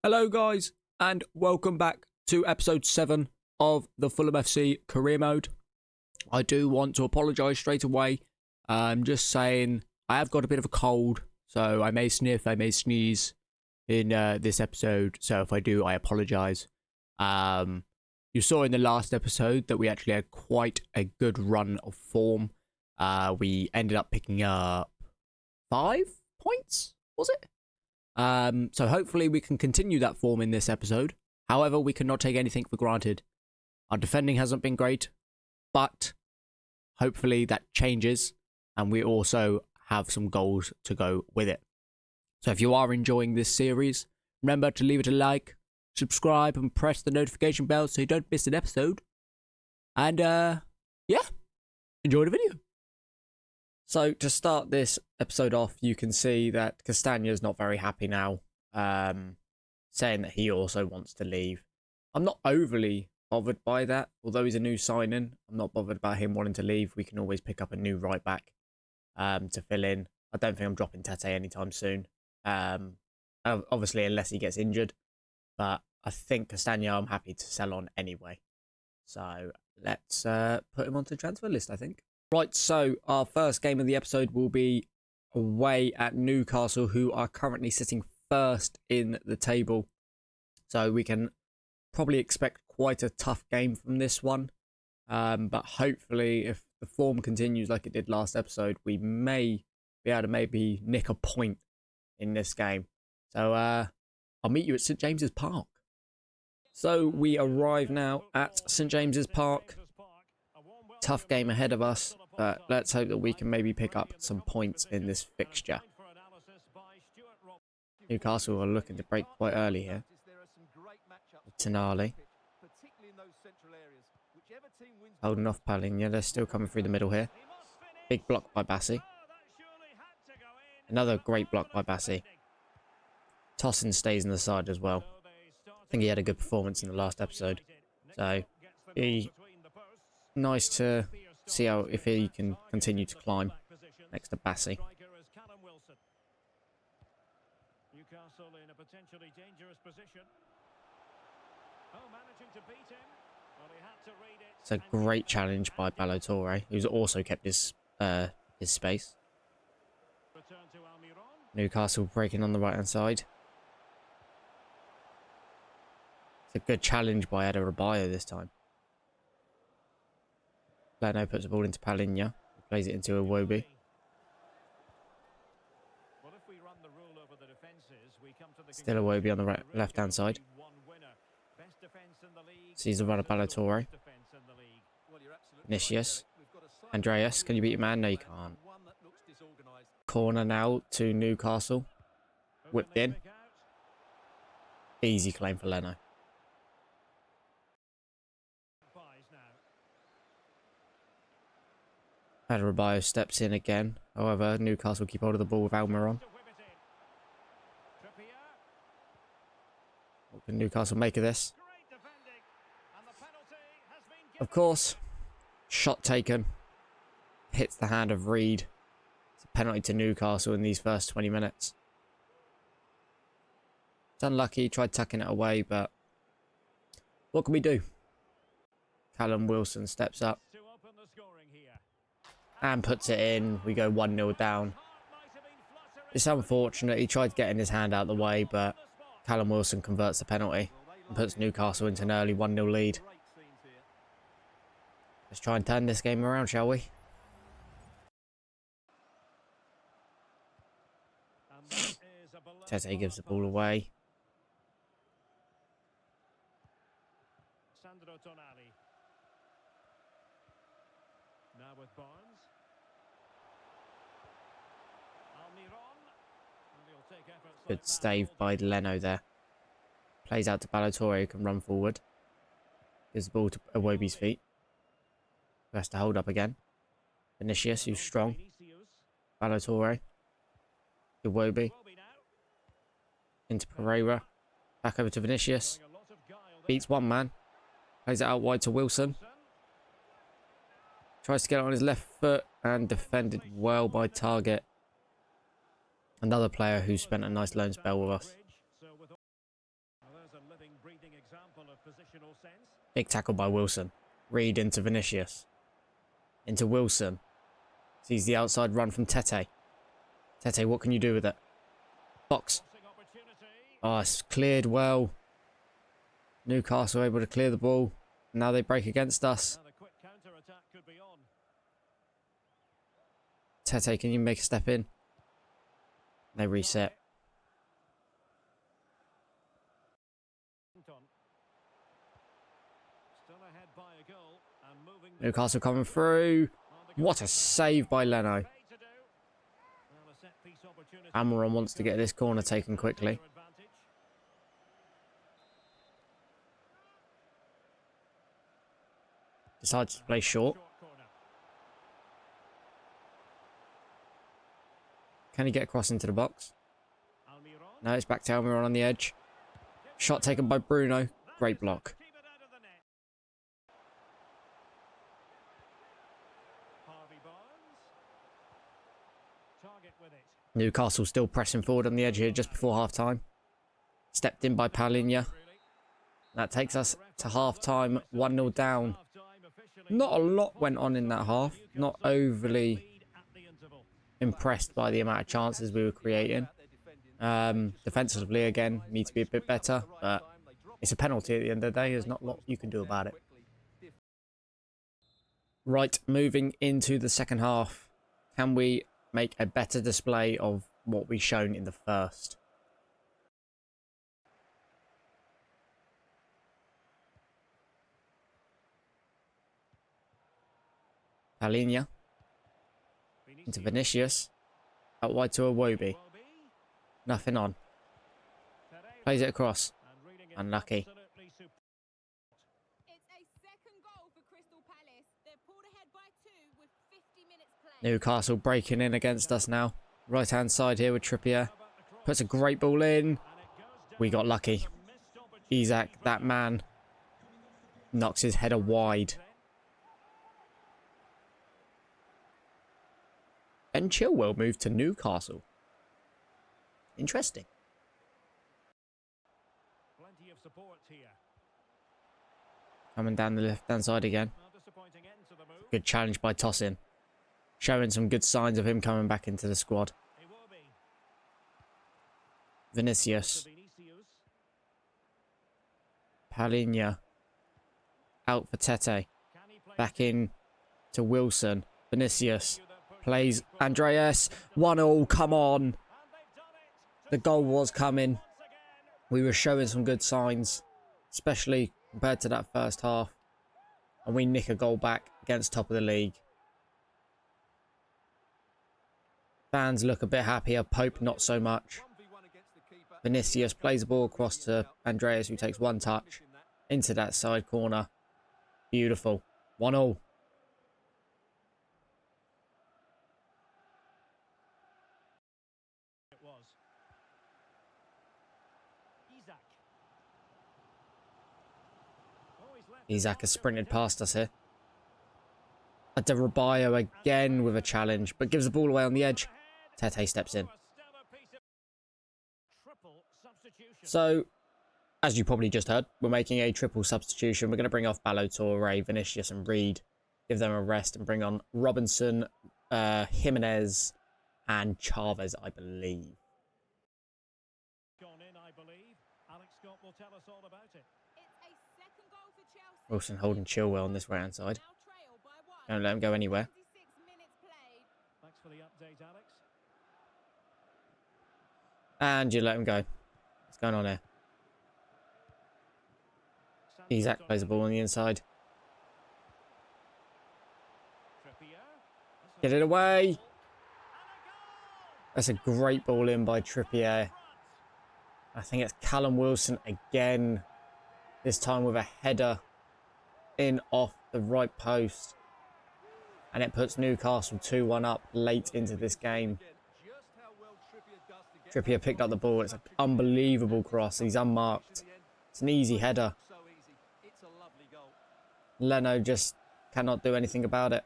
Hello guys and welcome back to episode 7 of the Fulham FC career mode. I do want to apologise straight away. I'm just saying I have got a bit of a cold, so I may sniff, I may sneeze in this episode, so if I do I apologise. You saw in the last episode that we actually had quite a good run of form. We ended up picking up 5 points, was it? So hopefully we can continue that form in this episode. However, we cannot take anything for granted. Our defending hasn't been great, but hopefully that changes and we also have some goals to go with it. So if you are enjoying this series, remember to leave it a like, subscribe and press the notification bell so you don't miss an episode. And yeah, enjoy the video. So to start this episode off, you can see that Castagna's not very happy now, saying that he also wants to leave. I'm not overly bothered by that, although he's a new signing. I'm not bothered about him wanting to leave. We can always pick up a new right back to fill in. I don't think I'm dropping Tete anytime soon, obviously unless he gets injured. But I think Castagna I'm happy to sell on anyway. So let's put him onto the transfer list, I think. Right, so our first game of the episode will be away at Newcastle, who are currently sitting first in the table. So we can probably expect quite a tough game from this one. But hopefully, if the form continues like it did last episode, we may be able to maybe nick a point in this game. So I'll meet you at St James's Park. So we arrive now at St James's Park. Tough game ahead of us. But let's hope that we can maybe pick up some points in this fixture. Newcastle are looking to break quite early here. Tonali. Holding off Palinha. They're still coming through the middle here. Big block by Bassi. Another great block by Bassi. Tosin stays on the side as well. I think he had a good performance in the last episode. So, be nice to see how if he can continue to climb next to Bassi. It's a great challenge by Ballo-Touré, who's also kept his space. Newcastle breaking on the right hand side. It's a good challenge by Adebayo this time. Leno puts the ball into Palinha, plays it into Iwobi. Still Iwobi on the left-hand side. Sees the run of Ballo-Touré. Vinicius. Andreas, can you beat your man? No, you can't. Corner now to Newcastle. Whipped in. Easy claim for Leno. Adebayo steps in again. However, Newcastle keep hold of the ball with Almiron. What can Newcastle make of this? Of course, shot taken. Hits the hand of Reed. It's a penalty to Newcastle in these first 20 minutes. It's unlucky, tried tucking it away, but what can we do? Callum Wilson steps up. And puts it in. We go 1-0 down. It's unfortunate. He tried getting his hand out of the way, but Callum Wilson converts the penalty and puts Newcastle into an early 1-0 lead. Let's try and turn this game around, shall we? Tete gives the ball away. Now with Barnes. Good stave by Leno there. Plays out to Ballo-Touré, who can run forward. Gives the ball to Iwobi's feet. Who has to hold up again. Vinicius, who's strong. Ballo-Touré. Iwobi. Into Pereira. Back over to Vinicius. Beats one man. Plays it out wide to Wilson. Tries to get it on his left foot and defended well by Target. Another player who spent a nice loan spell with us. Big tackle by Wilson. Reed into Vinicius. Into Wilson. Sees the outside run from Tete. Tete, what can you do with it? Box. Oh, it's cleared well. Newcastle able to clear the ball. Now they break against us. Tete, can you make a step in? They reset. Newcastle coming through. What a save by Leno. Amaron wants to get this corner taken quickly. Decides to play short. Can he get across into the box? No, it's back to Almiron on the edge. Shot taken by Bruno. Great block. Newcastle still pressing forward on the edge here just before half-time. Stepped in by Paulinho. That takes us to half-time, 1-0 down. Not a lot went on in that half. Not overly impressed by the amount of chances we were creating. Defensively, again, need to be a bit better. But it's a penalty at the end of the day. There's not a lot you can do about it. Right, moving into the second half. Can we make a better display of what we've shown in the first? Paulinho. Into Vinicius. Out wide to Iwobi. Nothing on. Plays it across. Unlucky. Newcastle breaking in against us now. Right hand side here with Trippier. Puts a great ball in. We got lucky. Isaac, that man, knocks his header wide. And Chilwell moved to Newcastle. Interesting. Coming down the left-hand side again. Good challenge by Tosin. Showing some good signs of him coming back into the squad. Vinicius. Paulinho. Out for Tete. Back in to Wilson. Vinicius. Plays Andreas. 1-0. Come on. The goal was coming. We were showing some good signs. Especially compared to that first half. And we nick a goal back against top of the league. Fans look a bit happier. Pope not so much. Vinicius plays the ball across to Andreas, who takes one touch into that side corner. Beautiful. 1-0. Isaac has sprinted past us here. Adebayo again with a challenge, but gives the ball away on the edge. Tete steps in. So, as you probably just heard, we're making a triple substitution. We're going to bring off Ballo-Touré, Vinicius and Reed. Give them a rest and bring on Robinson, Jimenez and Chavez, I believe. Wilson holding Chilwell on this right-hand side. Don't let him go anywhere. And you let him go. What's going on here? Isaac plays the ball on the inside. Get it away. That's a great ball in by Trippier. I think it's Callum Wilson again. This time with a header in off the right post. And it puts Newcastle 2-1 up late into this game. Trippier picked up the ball. It's an unbelievable cross. He's unmarked. It's an easy header. Leno just cannot do anything about it.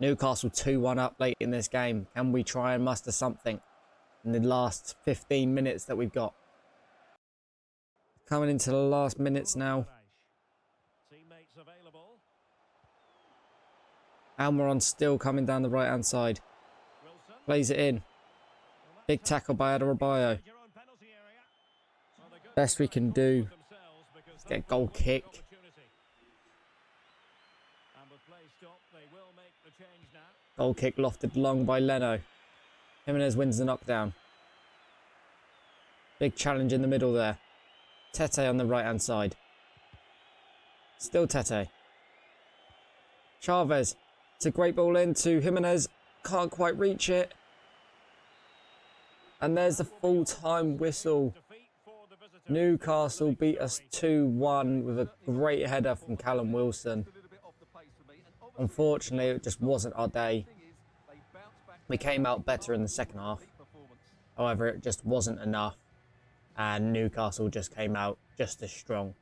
Newcastle 2-1 up late in this game. Can we try and muster something in the last 15 minutes that we've got? Coming into the last minutes now. Almiron still coming down the right-hand side. Plays it in. Big tackle by Adebayo. Best we can do is get a goal kick. Goal kick lofted long by Leno. Jimenez wins the knockdown. Big challenge in the middle there. Tete on the right-hand side. Still Tete. Chavez. It's a great ball in to Jimenez. Can't quite reach it. And there's the full-time whistle. Newcastle beat us 2-1 with a great header from Callum Wilson. Unfortunately, it just wasn't our day. We came out better in the second half. However, it just wasn't enough. And Newcastle just came out just as strong.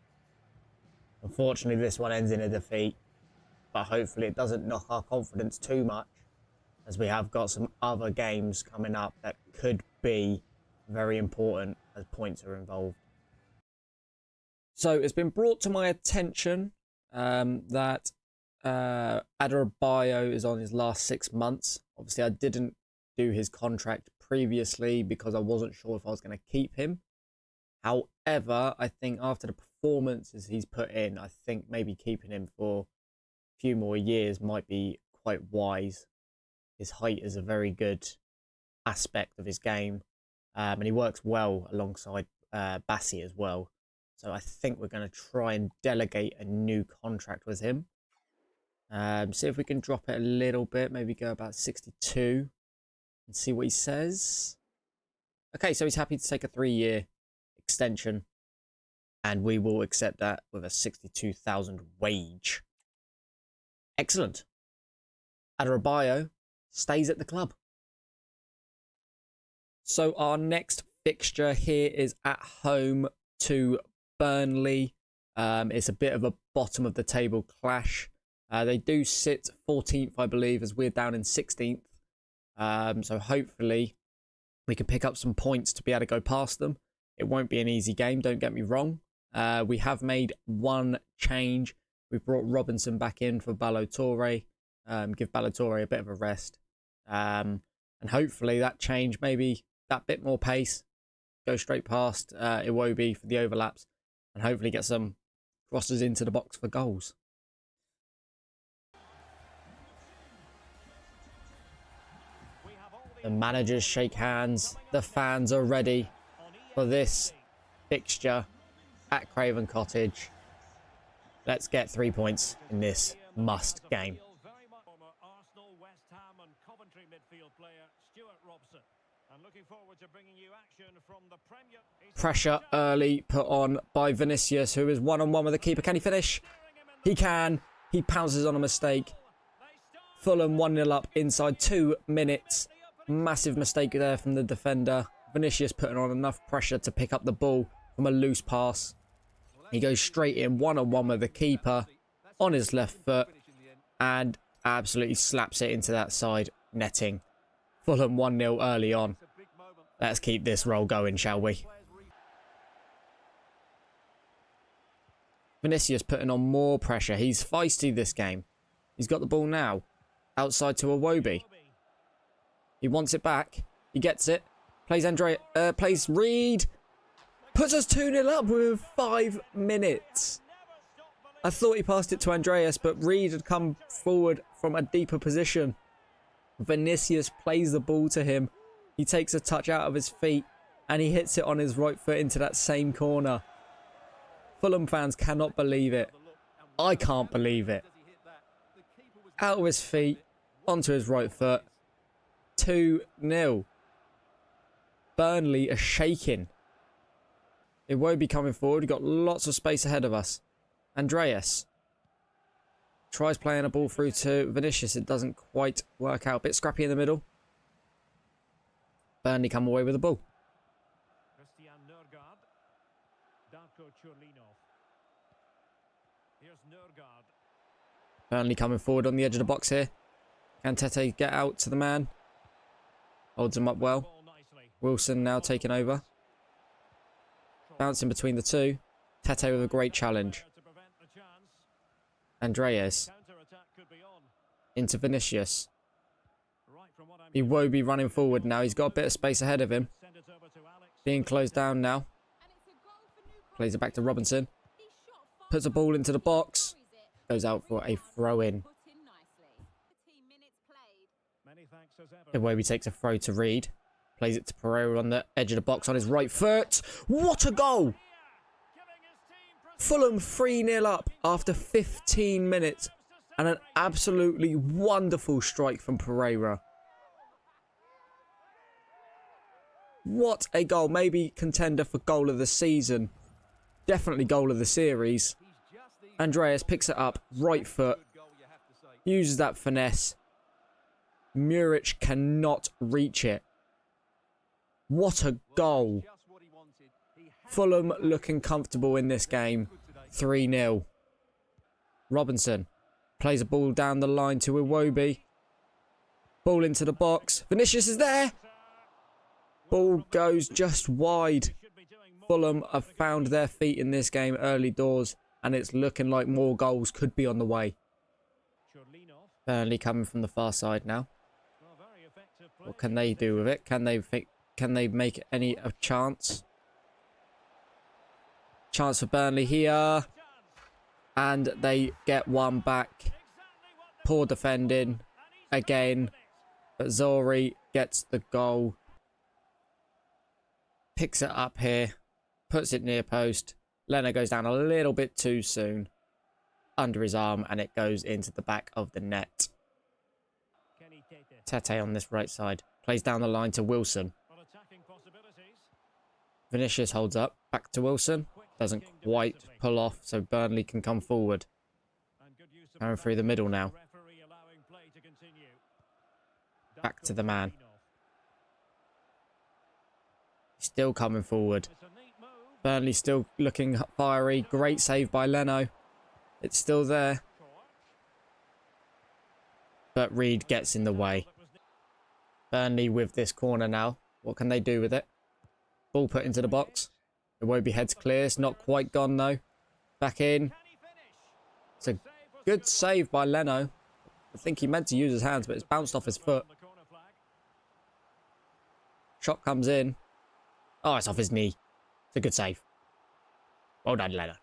Unfortunately, this one ends in a defeat. But hopefully it doesn't knock our confidence too much, as we have got some other games coming up that could be very important as points are involved. So it's been brought to my attention that Adebayo is on his last 6 months. Obviously, I didn't do his contract previously because I wasn't sure if I was going to keep him. However, I think after the performances he's put in, I think maybe keeping him for a few more years might be quite wise. His height is a very good aspect of his game, and he works well alongside Bassi as well. So I think we're going to try and delegate a new contract with him. See if we can drop it a little bit, maybe go about 62 and see what he says. Okay, so he's happy to take a 3-year extension, and we will accept that with a 62,000 wage. Excellent. Adebayo stays at the club. So our next fixture here is at home to Burnley. It's a bit of a bottom of the table clash. They do sit 14th, I believe, as we're down in 16th. So hopefully we can pick up some points to be able to go past them. It won't be an easy game, don't get me wrong. We have made one change. We've brought Robinson back in for Ballo-Touré. Give Ballo-Touré a bit of a rest. And hopefully that change, maybe that bit more pace, go straight past Iwobi for the overlaps, and hopefully get some crosses into the box for goals. The managers shake hands. The fans are ready for this fixture at Craven Cottage. Let's get 3 points in this must game. Pressure early put on by Vinicius, who is one-on-one with the keeper. Can he finish? He can. He pounces on a mistake. Fulham 1-0 up inside 2 minutes. Massive mistake there from the defender. Vinicius putting on enough pressure to pick up the ball from a loose pass. He goes straight in one-on-one with the keeper on his left foot and absolutely slaps it into that side netting. Fulham 1-0 early on. Let's keep this roll going, shall we? Vinicius putting on more pressure. He's feisty this game. He's got the ball now. Outside to Iwobi. He wants it back. He gets it. Plays plays Reed. Puts us 2-0 up with 5 minutes. I thought he passed it to Andreas, but Reed had come forward from a deeper position. Vinicius plays the ball to him. He takes a touch out of his feet and he hits it on his right foot into that same corner. Fulham fans cannot believe it. I can't believe it. Out of his feet, onto his right foot. 2-0. Burnley are shaking. It won't be coming forward. We've got lots of space ahead of us. Andreas tries playing a ball through to Vinicius. It doesn't quite work out. A bit scrappy in the middle. Burnley come away with the ball. Burnley coming forward on the edge of the box here. Can Tete get out to the man? Holds him up well. Wilson now taking over. Bouncing between the two. Tete with a great challenge. Andreas. Into Vinicius. Iwobi running forward now. He's got a bit of space ahead of him. Being closed down now. Plays it back to Robinson. Puts a ball into the box. Goes out for a throw-in. Iwobi takes a throw to Reed. Plays it to Pereira on the edge of the box on his right foot. What a goal! Fulham 3-0 up after 15 minutes. And an absolutely wonderful strike from Pereira. What a goal. Maybe contender for goal of the season. Definitely goal of the series. Andreas picks it up. Right foot. Uses that finesse. Muric cannot reach it. What a goal. Fulham looking comfortable in this game. 3-0. Robinson plays a ball down the line to Iwobi. Ball into the box. Vinicius is there. Ball goes just wide. Fulham have found their feet in this game early doors. And it's looking like more goals could be on the way. Burnley coming from the far side now. What can they do with it? Can they make any a chance? Chance for Burnley here. And they get one back. Poor defending again. But Zori gets the goal. Picks it up here. Puts it near post. Leno goes down a little bit too soon. Under his arm. And it goes into the back of the net. Tete on this right side. Plays down the line to Wilson. Vinicius holds up. Back to Wilson. Doesn't quite pull off, so Burnley can come forward. Going through the middle now. Back to the man. Still coming forward. Burnley still looking fiery. Great save by Leno. It's still there. But Reed gets in the way. Burnley with this corner now. What can they do with it? Ball put into the box. Iwobi heads clear. It's not quite gone though. Back in. It's a good save by Leno. I think he meant to use his hands, but it's bounced off his foot. Shot comes in. Oh, it's off his knee. It's a good save. Well done, Leno.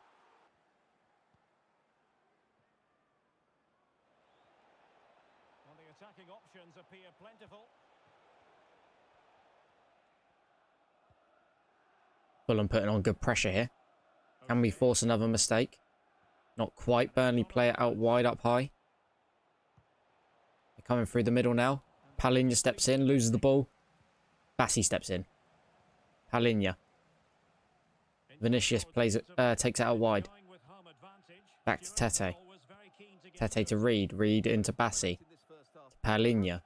The attacking options appear plentiful. Fulham putting on good pressure here. Can we force another mistake? Not quite. Burnley play it out wide up high. They're coming through the middle now. Palinha steps in, loses the ball. Bassi steps in. Palinha. Vinicius plays it, takes it out wide. Back to Tete. Tete to Reed. Reed into Bassi. Palinha.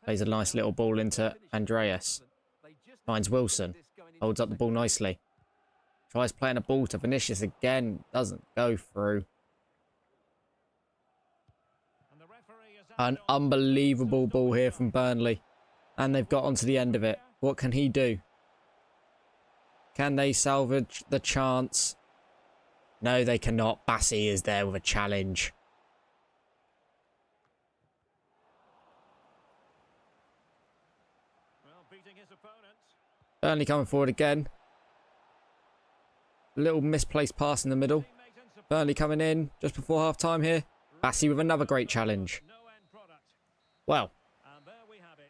Plays a nice little ball into Andreas. Finds Wilson. Holds up the ball nicely. Tries playing a ball to Vinicius again. Doesn't go through. An unbelievable ball here from Burnley. And they've got onto the end of it. What can he do? Can they salvage the chance? No, they cannot. Bassi is there with a challenge. Burnley coming forward again. Little misplaced pass in the middle. Burnley coming in just before half time here. Bassi with another great challenge. Well,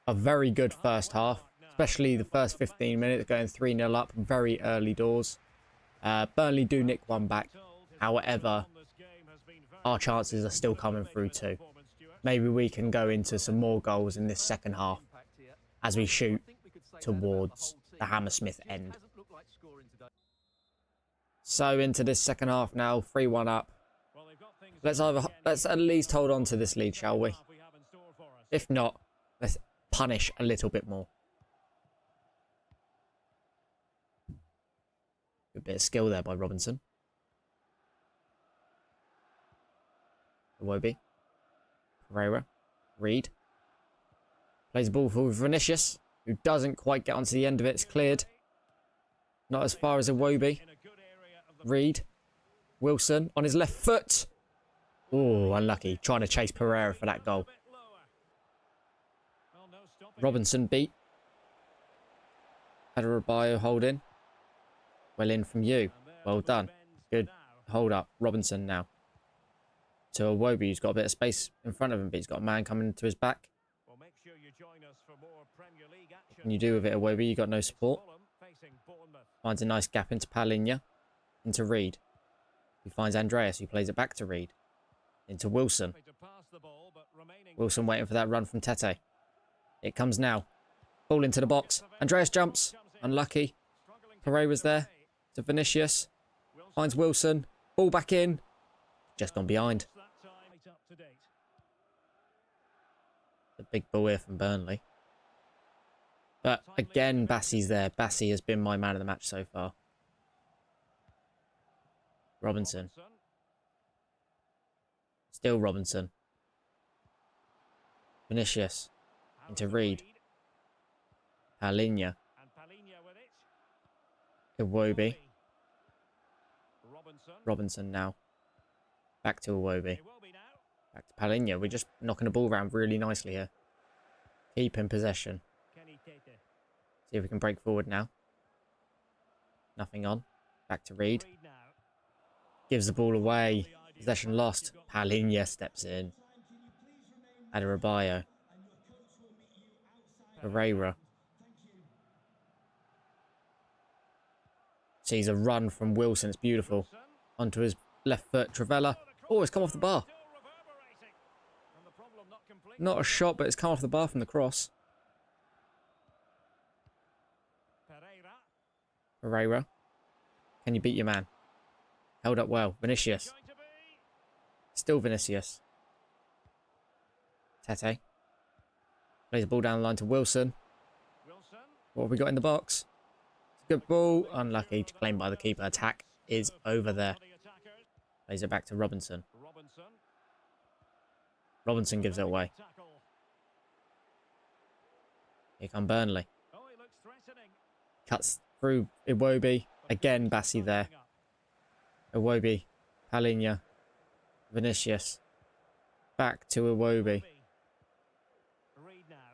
a very good first half. Especially the first 15 minutes going 3-0 up. Very early doors. Burnley do nick one back. However, our chances are still coming through too. Maybe we can go into some more goals in this second half. As we shoot towards the Hammersmith end. So into this second half now, 3-1 up. Let's at least hold on to this lead, shall we? If not, let's punish a little bit more. Good bit of skill there by Robinson. Iwobi. Pereira. Reed. Plays the ball for Vinicius, who doesn't quite get onto the end of it. It's cleared. Not as far as Iwobi. Reed. Wilson on his left foot. Oh, unlucky. Trying to chase Pereira for that goal. Robinson beat. Adebayo holding. Well in from you. Well done. Good hold up. Robinson now. To Iwobi, who's got a bit of space in front of him, but he's got a man coming to his back. What can you do with it, Iwobi? You got no support. Finds a nice gap into Palinha. Into Reed. He finds Andreas, who plays it back to Reed. Into Wilson. Wilson waiting for that run from Tete. It comes now. Ball into the box. Andreas jumps. Unlucky. Pereira's there. To Vinicius. Finds Wilson. Ball back in. Just gone behind. The big ball here from Burnley. But again, Bassey's there. Bassey has been my man of the match so far. Robinson. Still Robinson. Vinicius. Into Reed. Palinha. Iwobi. Robinson now. Back to Iwobi. Back to Palinha. We're just knocking the ball around really nicely here. Keep in possession. See if we can break forward now. Nothing on. Back to Reed. Gives the ball away. Possession lost. Palinha steps in. Adebayo. Pereira. Sees a run from Wilson. It's beautiful. Onto his left foot. Travella. Oh, it's come off the bar. Not a shot, but it's come off the bar from the cross. Pereira. Can you beat your man? Held up well. Vinicius. Still Vinicius. Tete. Plays the ball down the line to Wilson. What have we got in the box? It's a good ball. Unlucky to claim by the keeper. Attack is over there. Plays it back to Robinson. Robinson gives it away. Here come Burnley. Cuts through Iwobi. Again, Bassey there. Iwobi. Palinha. Vinicius. Back to Iwobi.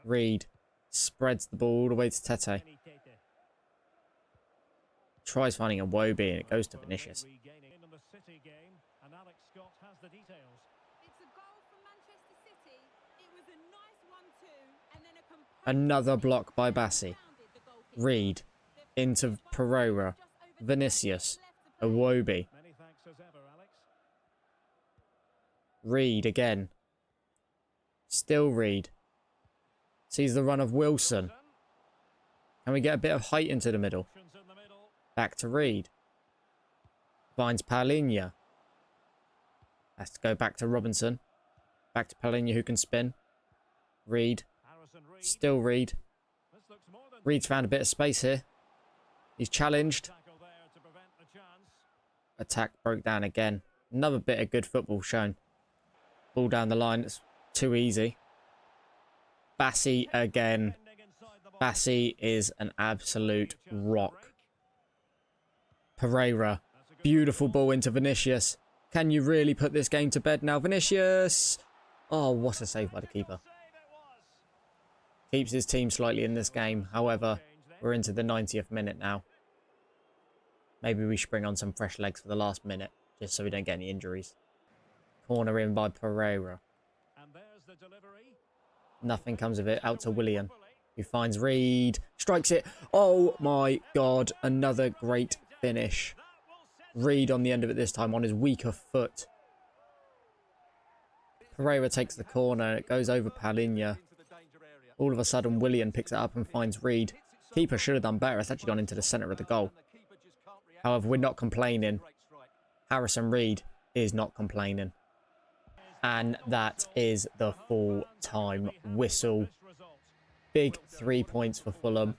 Reed. Spreads the ball all the way to Tete. Tries finding Iwobi and it goes to Vinicius. Another block by Bassey. Reed. Into Pereira. Vinicius. Iwobi. Reed again. Still Reed. Sees the run of Wilson. Can we get a bit of height into the middle? Back to Reed. Finds Palinha. Has to go back to Robinson. Back to Palinha who can spin. Reed. Still Reed. Reed's found a bit of space here. He's challenged. Attack broke down again. Another bit of good football shown. Ball down the line. It's too easy. Bassey again. Bassey is an absolute rock. Pereira. Beautiful ball into Vinicius. Can you really put this game to bed now? Vinicius. Oh, what a save by the keeper. Keeps his team slightly in this game. However, we're into the 90th minute now. Maybe we should bring on some fresh legs for the last minute, just so we don't get any injuries. Corner in by Pereira. Nothing comes of it. Out to Willian, who finds Reed. Strikes it. Oh my God. Another great finish. Reed on the end of it this time on his weaker foot. Pereira takes the corner. It goes over Palinha. All of a sudden, Willian picks it up and finds Reed. Keeper should have done better. It's actually gone into the centre of the goal. However, we're not complaining. Harrison Reed is not complaining. And that is the full-time whistle. Big 3 points for Fulham.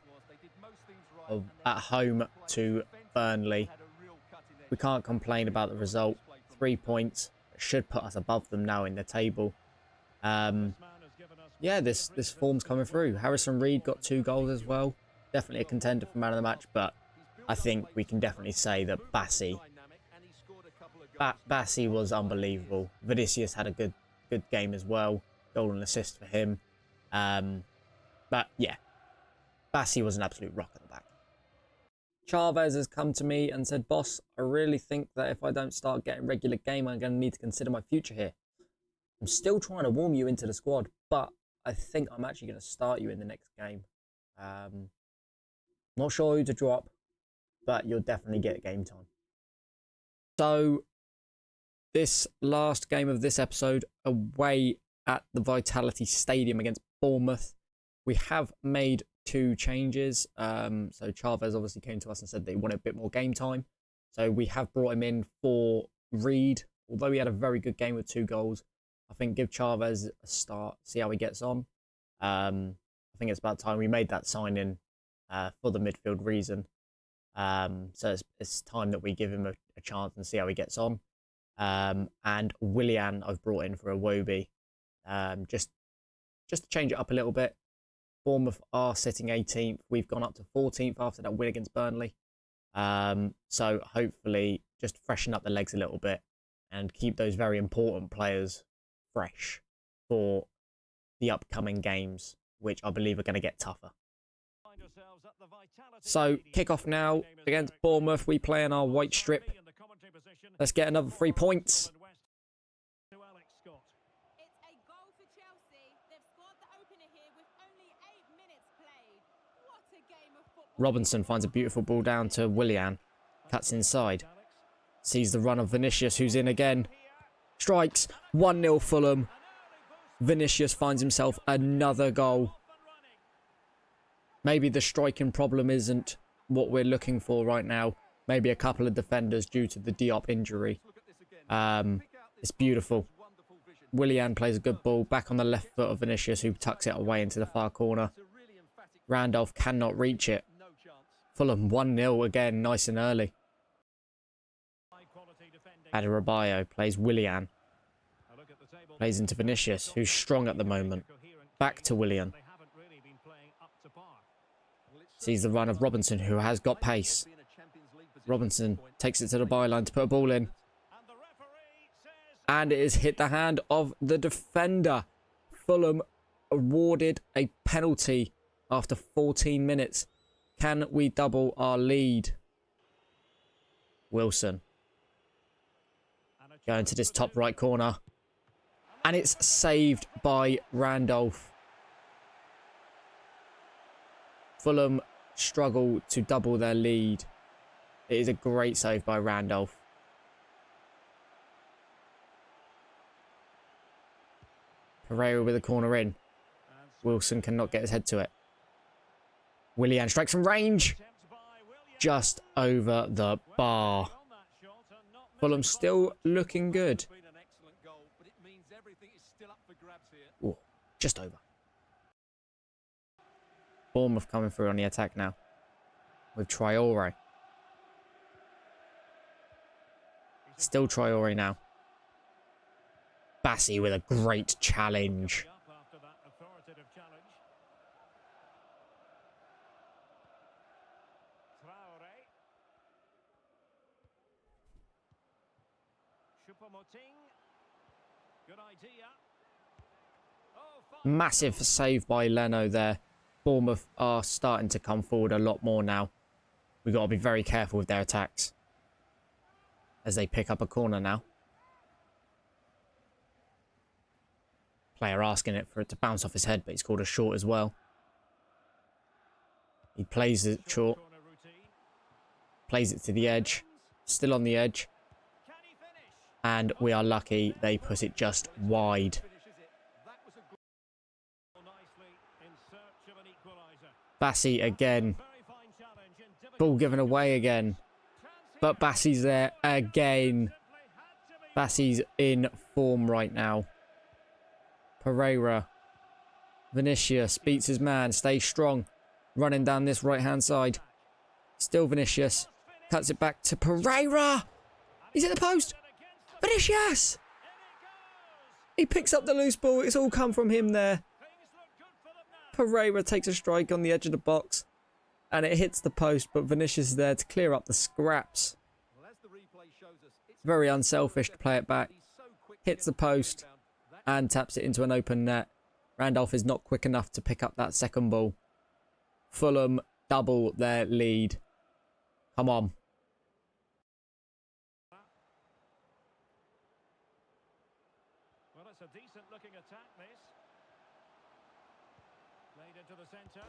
At home to Burnley. We can't complain about the result. 3 points should put us above them now in the table. Yeah, this form's coming through. Harrison Reed got 2 goals as well. Definitely a contender for man of the match, but I think we can definitely say that Bassey Bassi was unbelievable. Vinicius had a good game as well. Goal and assist for him. But yeah, Bassi was an absolute rock at the back. Chavez has come to me and said, boss, I really think that if I don't start getting regular game, I'm going to need to consider my future here. I'm still trying to warm you into the squad, but I think I'm actually going to start you in the next game. Not sure who to drop, but you'll definitely get game time. So, this last game of this episode, away at the Vitality Stadium against Bournemouth, we have made 2 changes. So Chavez obviously came to us and said they wanted a bit more game time. So we have brought him in for Reed. Although he had a very good game with 2 goals, I think give Chavez a start, see how he gets on. I think it's about time we made that signing for the midfield reason. So it's time that we give him a chance and see how he gets on. And Willian I've brought in for a Iwobi. Just to change it up a little bit. Bournemouth are sitting 18th. We've gone up to 14th after that win against Burnley. So hopefully just freshen up the legs a little bit and keep those very important players fresh for the upcoming games, which I believe are going to get tougher. So kick-off now against Bournemouth. We play in our white strip. Let's get another 3 points. Robinson finds a beautiful ball down to Willian. Cuts inside. Sees the run of Vinicius, who's in again. Strikes. 1-0 Fulham. Vinicius finds himself another goal. Maybe the striking problem isn't what we're looking for right now. Maybe a couple of defenders due to the Diop injury. It's beautiful. Willian plays a good ball. Back on the left foot of Vinicius, who tucks it away into the far corner. Randolph cannot reach it. Fulham 1-0 again, nice and early. Adebayo plays Willian. Plays into Vinicius, who's strong at the moment. Back to Willian. Sees the run of Robinson, who has got pace. Robinson takes it to the byline to put a ball in. And it has hit the hand of the defender. Fulham awarded a penalty after 14 minutes. Can we double our lead? Wilson. Going to this top right corner. And it's saved by Randolph. Fulham struggle to double their lead. It is a great save by Randolph. Pereira with a corner in. Wilson cannot get his head to it. Willian strikes from range. Just over the bar. Fulham still looking good. Ooh, just over. Bournemouth coming through on the attack now. With Traore. Still Traore now. Bassi with a great challenge. Massive save by Leno there. Bournemouth are starting to come forward a lot more now. We've got to be very careful with their attacks. As they pick up a corner now. Player asking it for it to bounce off his head, but he's called a short as well. He plays it short. Plays it to the edge. Still on the edge. And we are lucky they put it just wide. Bassi again. Ball given away again. But Bassi's there again. Bassi's in form right now. Pereira. Vinicius beats his man. Stays strong. Running down this right-hand side. Still Vinicius. Cuts it back to Pereira. He's at the post. Vinicius! He picks up the loose ball. It's all come from him there. Pereira takes a strike on the edge of the box. And it hits the post, but Vinicius is there to clear up the scraps. Very unselfish to play it back. Hits the post and taps it into an open net. Randolph is not quick enough to pick up that second ball. Fulham double their lead. Come on. Well, it's a decent looking attack, this. Played into the centre.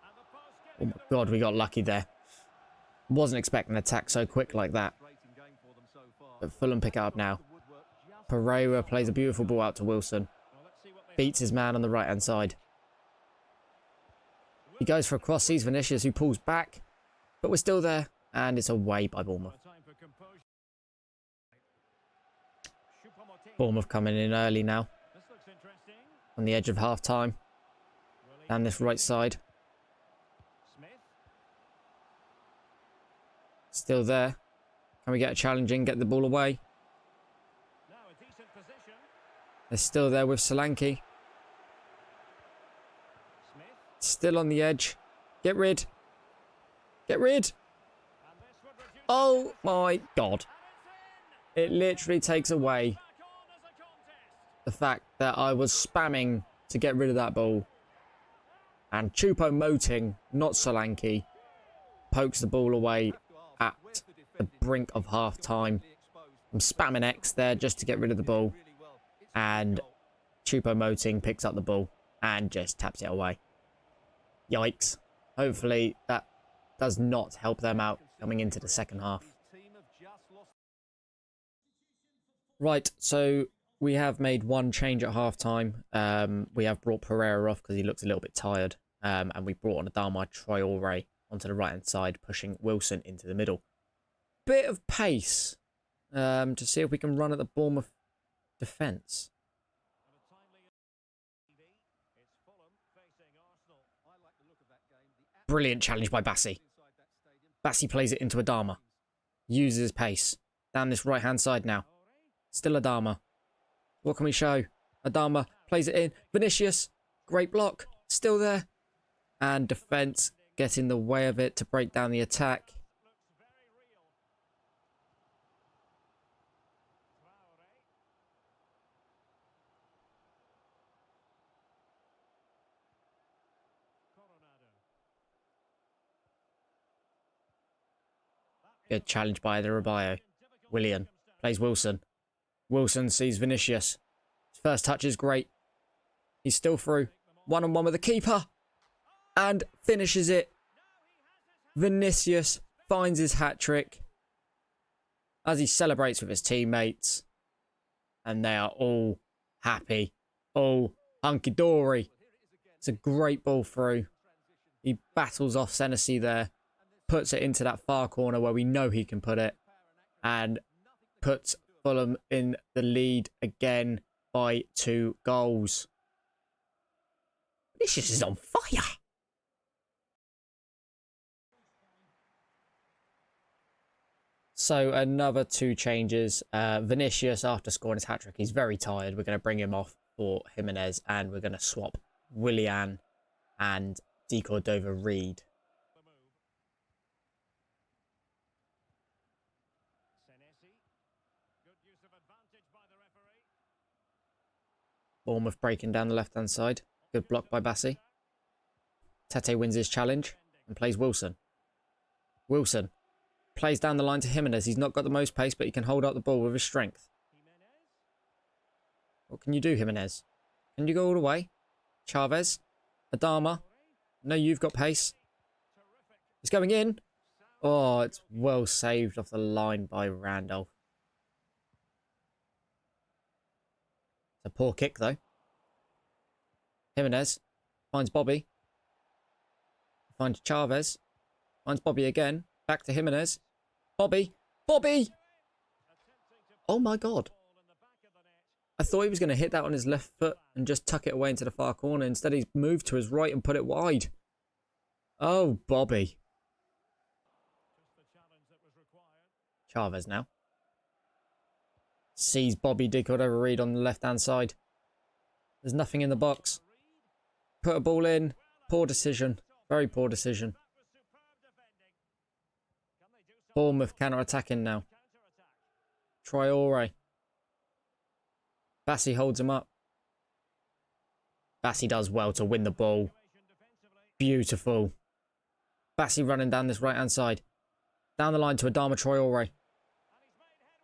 And the pass Oh my God, we got lucky there. Wasn't expecting an attack so quick like that. But Fulham pick it up now. Pereira plays a beautiful ball out to Wilson. Beats his man on the right-hand side. He goes for a cross, sees Vinicius, who pulls back. But we're still there. And it's away by Bournemouth. Bournemouth coming in early now. On the edge of half-time. Down this right side. Still there. Can we get a challenge in, get the ball away? They're still there with Solanke. Still on the edge. Get rid. Get rid. Oh my God. It literally takes away the fact that I was spamming to get rid of that ball. And Choupo-Moting, not Solanke, pokes the ball away at the brink of half-time. I'm spamming X there just to get rid of the ball. And Choupo-Moting picks up the ball and just taps it away. Yikes. Hopefully that does not help them out coming into the second half. Right, so we have made one change at half-time. We have brought Pereira off because he looks a little bit tired. And we brought on Adama Traore onto the right-hand side, pushing Wilson into the middle. Bit of pace to see if we can run at the Bournemouth defence. Brilliant challenge by Bassi. Bassi plays it into Adama. Uses his pace. Down this right-hand side now. Still Adama. What can we show? Adama plays it in. Vinicius. Great block. Still there. And defence get in the way of it to break down the attack. Good challenge by the Rabayo. Willian plays Wilson. Wilson sees Vinicius. His first touch is great. He's still through. One-on-one with the keeper. And finishes it. Vinicius finds his hat-trick. As he celebrates with his teammates. And they are all happy. All hunky-dory. It's a great ball through. He battles off Senesi there. Puts it into that far corner where we know he can put it. And puts Fulham in the lead again by 2 goals. Vinicius is on fire. So another 2 changes. Vinicius, after scoring his hat-trick, he's very tired. We're going to bring him off for Jimenez. And we're going to swap Willian and De Cordova-Reid. Bournemouth breaking down the left-hand side. Good block by Bassi. Tete wins his challenge and plays Wilson. Wilson plays down the line to Jimenez. He's not got the most pace, but he can hold up the ball with his strength. What can you do, Jimenez? Can you go all the way? Chavez. Adama. No, you've got pace. It's going in. Oh, it's well saved off the line by Randolph. It's a poor kick, though. Jimenez finds Bobby. Finds Chavez. Finds Bobby again. Back to Jimenez. Bobby. Bobby! Oh, my God. I thought he was going to hit that on his left foot and just tuck it away into the far corner. Instead, he's moved to his right and put it wide. Oh, Bobby. Chavez now. Sees Bobby De Cordova-Reid on the left-hand side. There's nothing in the box. Put a ball in. Poor decision. Very poor decision. Bournemouth counter-attacking now. Traore. Bassi holds him up. Bassi does well to win the ball. Beautiful. Bassi running down this right-hand side. Down the line to Adama Traore,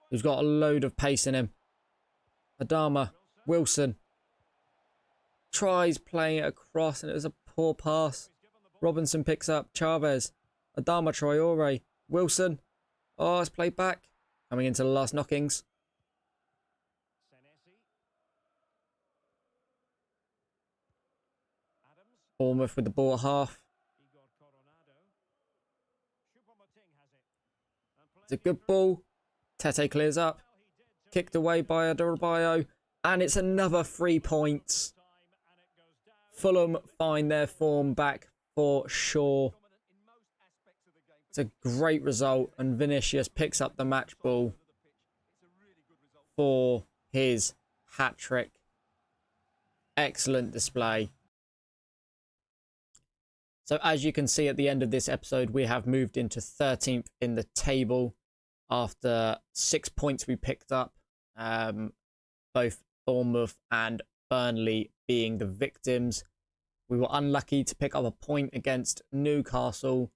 who's got a load of pace in him. Adama, Wilson. Tries playing it across, and it was a poor pass. Robinson picks up Chavez. Adama Traore. Wilson. Oh, it's played back. Coming into the last knockings. Bournemouth with the ball at half. It's a good ball. Tete clears up. Kicked away by Adebayo. And it's another 3 points. Fulham find their form back for sure. It's a great result. And Vinicius picks up the match ball for his hat-trick. Excellent display. So as you can see at the end of this episode, we have moved into 13th in the table after 6 points we picked up. Both Bournemouth and Burnley being the victims. We were unlucky to pick up a point against Newcastle,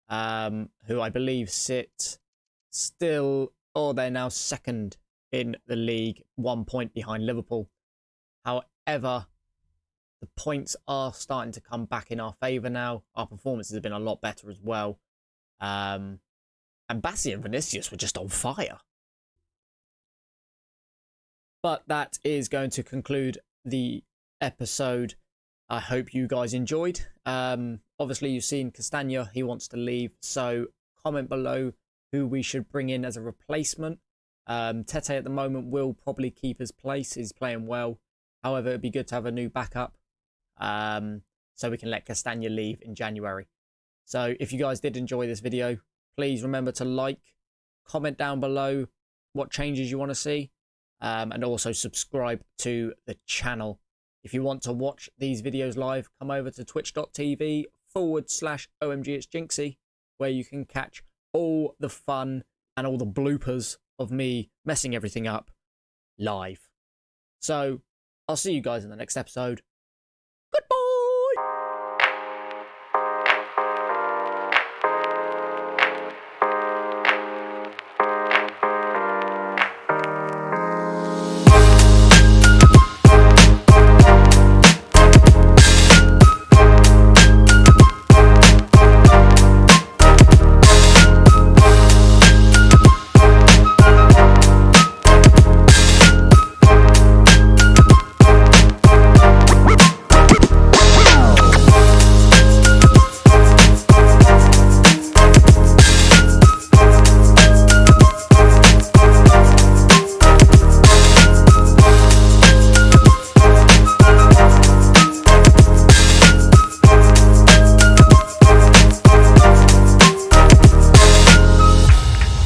who I believe sit still, or they're now second in the league, 1 point behind Liverpool. However, the points are starting to come back in our favour now. Our performances have been a lot better as well. And Bassi and Vinicius were just on fire. But that is going to conclude the episode. I hope you guys enjoyed. Obviously, you've seen Castagna. He wants to leave. So comment below who we should bring in as a replacement. Tete at the moment will probably keep his place. He's playing well. However, it'd be good to have a new backup. So we can let Castagna leave in January. So if you guys did enjoy this video, please remember to like, comment down below what changes you want to see, and also subscribe to the channel. If you want to watch these videos live, come over to twitch.tv/OMGIt'sJinxie, where you can catch all the fun and all the bloopers of me messing everything up live. So I'll see you guys in the next episode.